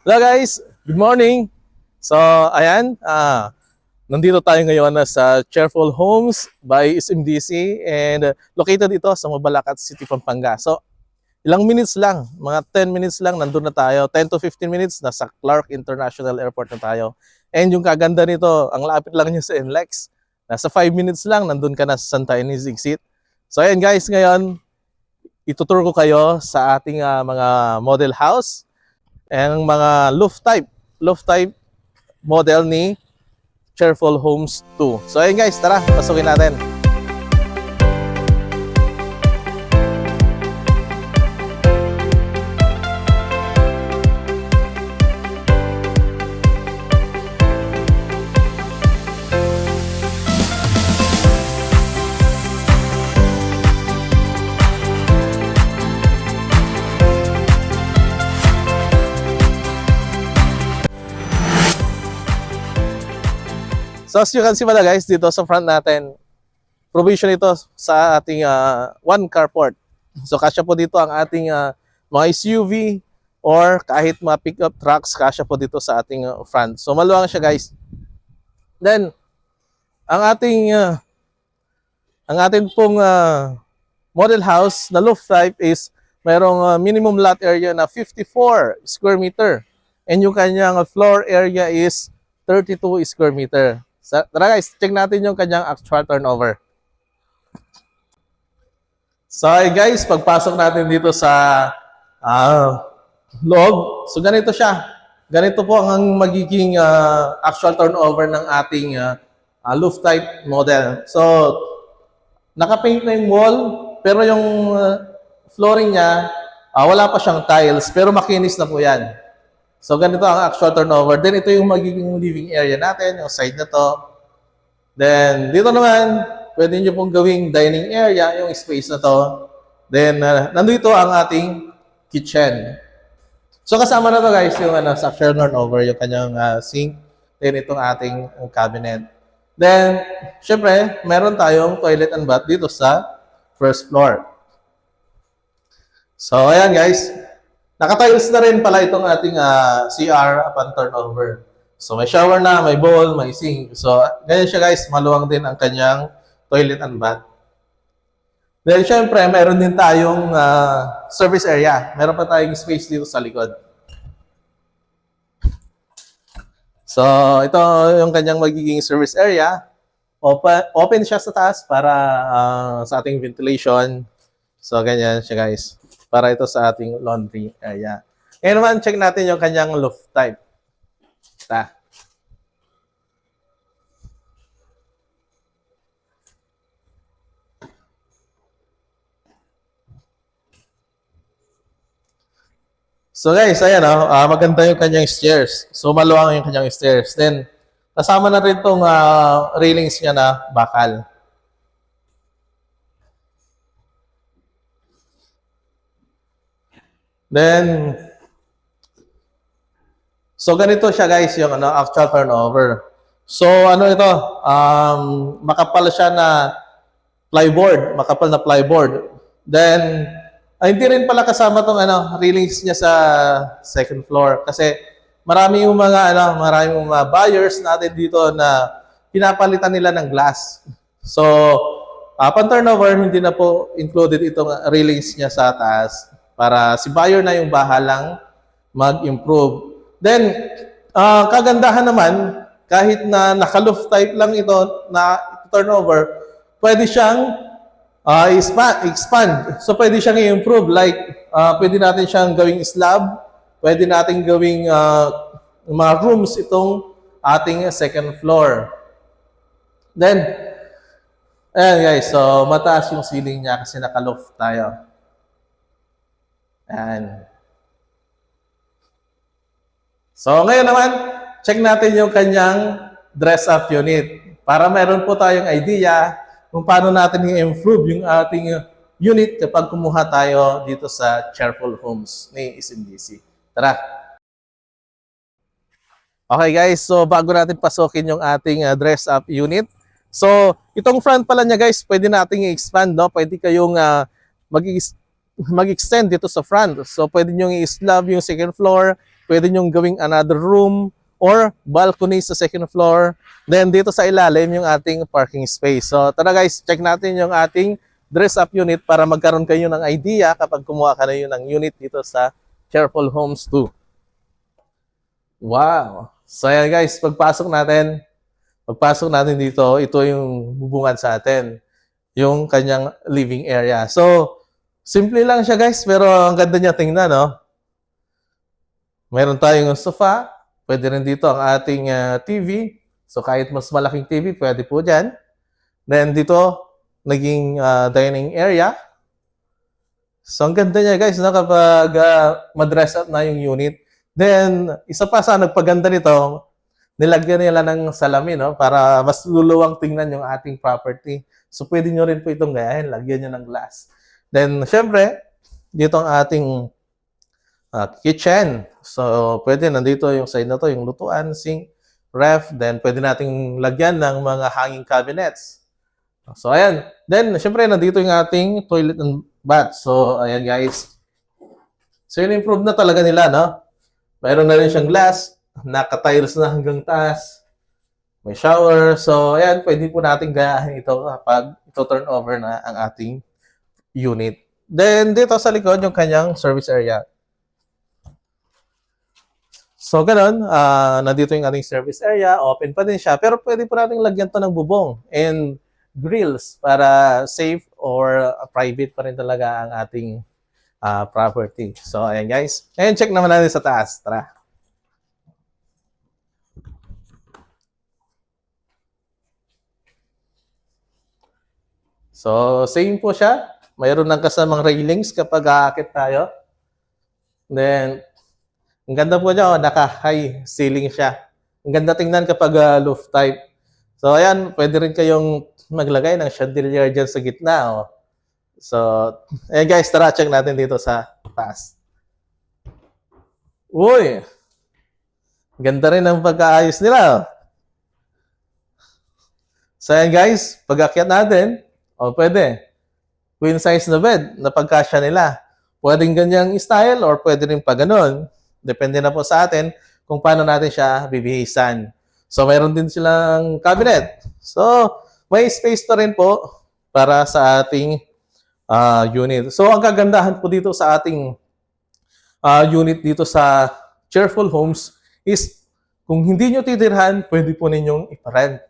Hello guys, good morning. So ayan, nandito tayo ngayon sa Cheerful Homes by SMDC and located ito sa Mabalacat City, Pampanga. So ilang minutes lang, mga 10 minutes lang nandun na tayo. 10 to 15 minutes nasa Clark International Airport na tayo. And yung kaganda nito, ang lapit lang niya sa NLEX. Nasa 5 minutes lang nandun ka na sa Santa Ynez Exit. So ayan guys, ngayon itutur ko kayo sa ating mga model house and mga loft type model ni Cheerful Homes 2. So ayun guys, tara, pasukin natin. So as you can see pala guys, dito sa front natin, provision ito sa ating one carport. So kasya po dito ang ating mga SUV or kahit mga pickup trucks, kasya po dito sa ating front. So maluwang siya guys. Then ang ating pong model house na loft type is mayroong minimum lot area na 54 square meter and yung kanyang floor area is 32 square meter. So, tara guys, check natin yung kanyang actual turnover. So guys, pagpasok natin dito sa loob, so ganito siya. Ganito po ang magiging actual turnover ng ating loft type model. So, nakapaint na yung wall, pero yung flooring niya, wala pa siyang tiles, pero makinis na po yan. So, ganito ang actual turnover. Then, ito yung magiging living area natin, yung side na to. Then, dito naman, pwede nyo pong gawing dining area, yung space na to. Then, nandito ang ating kitchen. So, kasama na to guys, yung structural turnover, yung kanyang sink. Then, itong ating cabinet. Then, syempre, meron tayong toilet and bath dito sa first floor. So, ayan guys. Naka-tiles na rin pala itong ating CR upon turnover. So, may shower na, may bowl, may sink. So, ganyan siya guys. Maluwang din ang kanyang toilet and bath. Then, syempre, meron din tayong service area. Meron pa tayong space dito sa likod. So, ito yung kanyang magiging service area. Open siya sa taas para sa ating ventilation. So, ganyan siya guys. Para ito sa ating laundry area. Ngayon naman, check natin yung kanyang loft type. Ta. So guys, ayan maganda yung kanyang stairs. So maluwang yung kanyang stairs. Then, kasama na rin itong railings niya na bakal. Then, so ganito siya guys, yung actual turnover. So ano ito, makapal siya na plyboard, makapal na plyboard. Then, hindi rin pala kasama tong railings niya sa second floor kasi marami yung mga buyers natin dito na pinapalitan nila ng glass. So, upon turnover, hindi na po included itong railings niya sa taas para si buyer na yung bahalang mag-improve. Then, kagandahan naman, kahit na naka-loft type lang ito na turnover, pwede siyang expand. So, pwede siyang i-improve. Like, pwede natin siyang gawing slab, pwede natin gawing mga rooms itong ating second floor. Then, ayan guys, so mataas yung ceiling niya kasi naka-loft tayo. Ayan. So, ngayon naman, check natin yung kanyang dress-up unit para meron po tayong idea kung paano natin i-improve yung ating unit kapag kumuha tayo dito sa Cheerful Homes ni SMDC. Tara! Okay guys, so bago natin pasukin yung ating dress-up unit, so itong front pala niya guys, pwede nating i-expand, no? Pwede kayong mag-extend dito sa front. So pwede nyo i-slab yung second floor, pwede nyong gawing another room or balcony sa second floor. Then dito sa ilalim yung ating parking space. So tara guys, check natin yung ating dress-up unit para magkaroon kayo ng idea kapag kumuha ka na yun ng unit dito sa Cheerful Homes 2. Wow! So ayan guys, pagpasok natin dito, ito yung bubungan sa atin, yung kanyang living area. So, simple lang siya guys, pero ang ganda niya tingnan, no? Meron tayong sofa, pwede rin dito ang ating TV. So, kahit mas malaking TV, pwede po dyan. Then, dito, naging dining area. So, ang ganda niya guys, no? Kapag madress up na yung unit. Then, isa pa sa nagpaganda nito, nilagyan nila ng salamin, no? Para mas luluwang tingnan yung ating property. So, pwede nyo rin po itong gayahin. Lagyan nyo ng glass. Then, syempre, dito ang ating kitchen. So, pwede nandito yung side na to, yung lutuan, sink, ref. Then, pwede nating lagyan ng mga hanging cabinets. So, ayan. Then, syempre, nandito yung ating toilet and bath. So, ayan guys. So, in-improve na talaga nila, no? Mayroon na rin siyang glass. Naka-tiles na hanggang taas. May shower. So, ayan, pwede po natin gayahin ito kapag ito turn over na ang ating unit. Then, dito sa likod, yung kanyang service area. So, ganun. Nandito yung ating service area. Open pa din siya. Pero pwede po natin lagyan to ng bubong and grills para safe or private pa rin talaga ang ating property. So, ayan guys. Ngayon, check naman natin sa taas. Tara. So, same po siya. Mayroon ng kasamang railings kapag aakit tayo. Then, ang ganda po niya, naka-high ceiling siya. Ang ganda tingnan kapag roof type. So, ayan, pwede rin kayong maglagay ng chandelier dyan sa gitna. Oh. So, ayan guys, tara, check natin dito sa taas. Uy! Ganda rin ang pagkaayos nila. So, ayan guys, pag-akyat natin, pwede. Queen size na bed na pagkasya nila. Pwedeng ganyang style or pwede rin pa ganun. Depende na po sa atin kung paano natin siya bibihisan. So, mayroon din silang cabinet. So, may space pa rin po para sa ating unit. So, ang kagandahan po dito sa ating unit dito sa Cheerful Homes is kung hindi nyo titirhan, pwede po ninyong iparent.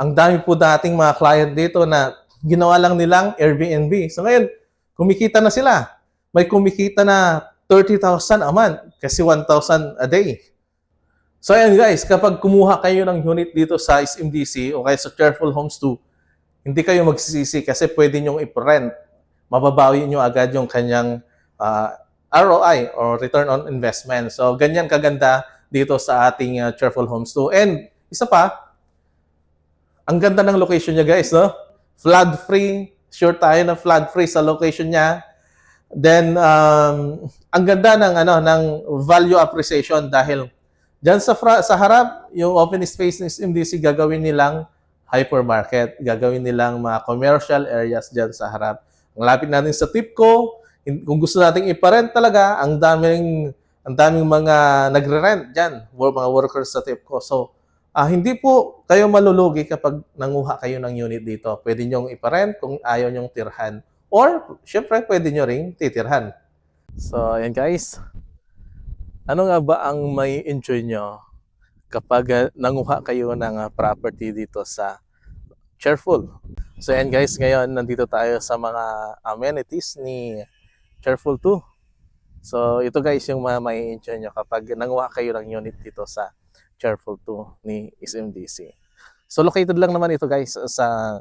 Ang dami po dating mga client dito na ginawa lang nilang Airbnb. So, ngayon, kumikita na sila. May kumikita na 30,000 a month kasi 1,000 a day. So, ayan guys, kapag kumuha kayo ng unit dito sa SMDC o kaya sa Cheerful Homes 2, hindi kayo magsisisi kasi pwede nyong i-rent. Mababawi nyo agad yung kanyang ROI or return on investment. So, ganyan kaganda dito sa ating Cheerful Homes 2. And isa pa, ang ganda ng location niya guys, no? Flood-free. Sure tayo na flood-free sa location niya. Then, ang ganda ng value appreciation dahil dyan sa harap, yung open space ng SMDC gagawin nilang hypermarket. Gagawin nilang mga commercial areas dyan sa harap. Ang lapit natin sa Tipco, kung gusto nating iparent talaga, ang daming mga nagre-rent dyan, mga workers sa Tipco. So, hindi po kayo malulugi kapag nanguha kayo ng unit dito. Pwede nyong iparent kung ayaw nyong tirhan. Or, syempre, pwede nyo ring titirhan. So, ayan guys. Ano nga ba ang may enjoy nyo kapag nanguha kayo ng property dito sa Cheerful? So, ayan guys, ngayon nandito tayo sa mga amenities ni Cheerful 2. So, ito guys yung may enjoy nyo kapag nanguha kayo ng unit dito sa Cheerful 2 ni SMDC. So, located lang naman ito guys sa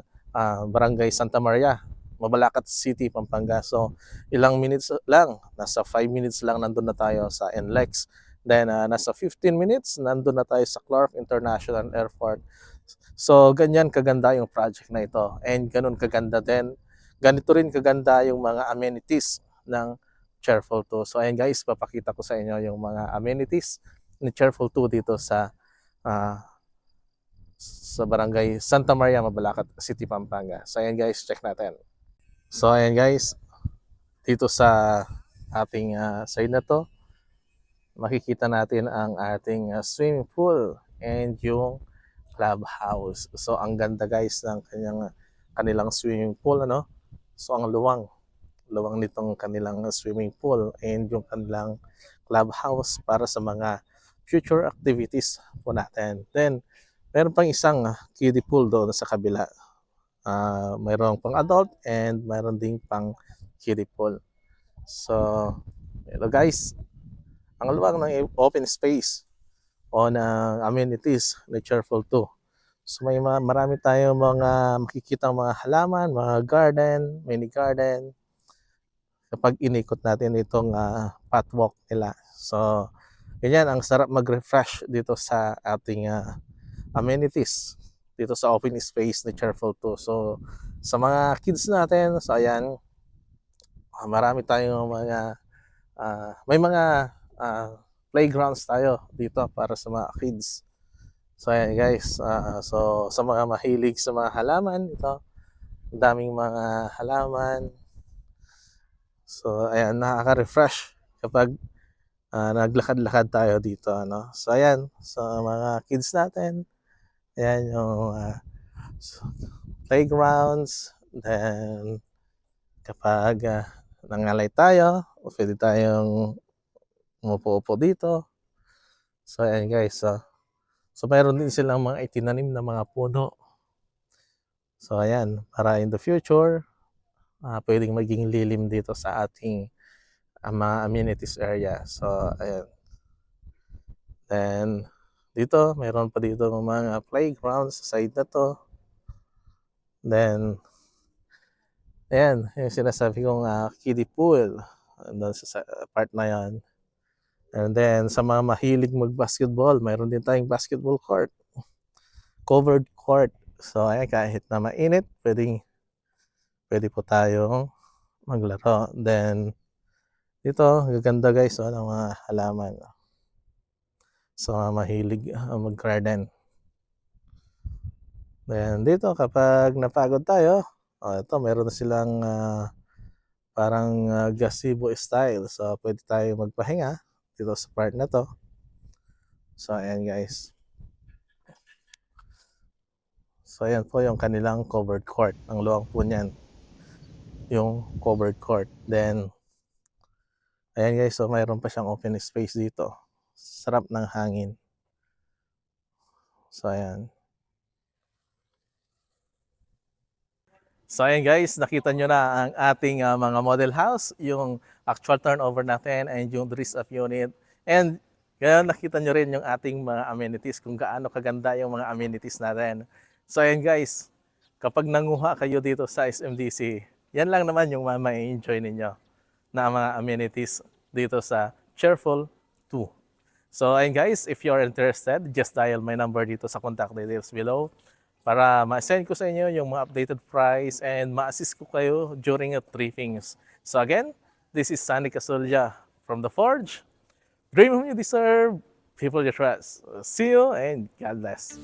Barangay Santa Maria, Mabalacat City, Pampanga. So, ilang minutes lang, nasa 5 minutes lang nandun na tayo sa NLEX. Then, nasa 15 minutes, nandun na tayo sa Clark International Airport. So, ganyan kaganda yung project na ito. And ganun kaganda din. Ganito rin kaganda yung mga amenities ng Cheerful 2. So, ayan guys, papakita ko sa inyo yung mga amenities ni Cheerful 2 dito sa Barangay Santa Maria, Mabalacat City, Pampanga. So, ayan guys, check natin. So, ayan guys, dito sa ating side na to, makikita natin ang ating swimming pool and yung clubhouse. So ang ganda guys ng kanilang swimming pool, ano? So ang luwang nitong kanilang swimming pool and yung kanilang clubhouse para sa mga future activities po natin. Then meron pang isang kiddie pool doon sa kabila. Mayroong pang adult and mayroon ding pang kiddie pool. So, hello guys, ang luwag ng open space o ng amenities na Cheerful 2. So may marami tayong mga makikitang mga halaman, mga garden, mini garden kapag inikot natin itong pathwalk nila. So, ganyan, ang sarap mag-refresh dito sa ating amenities dito sa open space ni Cheerful 2. So, sa mga kids natin, so ayan, marami tayong mga may mga playgrounds tayo dito para sa mga kids. So ayan guys, so sa mga mahilig sa mga halaman, ito, daming mga halaman. So ayan, nakaka-refresh kapag naglakad-lakad tayo dito, ano. So ayan, sa mga kids natin, ayan yung playgrounds. Then kapag nangalay tayo, pwede tayong umupo-upo dito. So ayan guys, so mayroon din silang mga itinanim na mga puno. So ayan, para in the future, pwedeng maging lilim dito sa ating mga amenities area. So ayan. Then dito, mayroon pa dito mga playgrounds sa side na to. Then ayan, yung sinasabi kong kiddie pool doon sa part na yan. And then sa mga mahilig mag-basketball, mayroon din tayong basketball court. Covered court. So ayan, kahit na mainit, pwede po tayong maglaro. Then dito, gaganda guys ng mga halaman. So mahilig mag-garden. Then dito, kapag napagod tayo, ito, meron na silang parang gazebo style. So pwede tayo magpahinga dito sa part na to. So ayan guys. So ayan po yung kanilang covered court. Ang luwang po niyan, yung covered court. Then ayan guys, so mayroon pa siyang open space dito. Sarap ng hangin. So ayan. So ayan guys, nakita nyo na ang ating mga model house, yung actual turnover natin and yung degrees of unit. And ngayon nakita nyo rin yung ating mga amenities, kung gaano kaganda yung mga amenities natin. So ayan guys, kapag nanguha kayo dito sa SMDC, yan lang naman yung ma-enjoy ninyo na mga amenities dito sa Cheerful 2. So ayun guys, if you're interested, just dial my number dito sa contact details below para ma-send ko sa inyo yung mga updated price and ma-assist ko kayo during briefings. So again, this is Sunny Casulya from The Forge. Dream whom you deserve, people you trust. See you and God bless.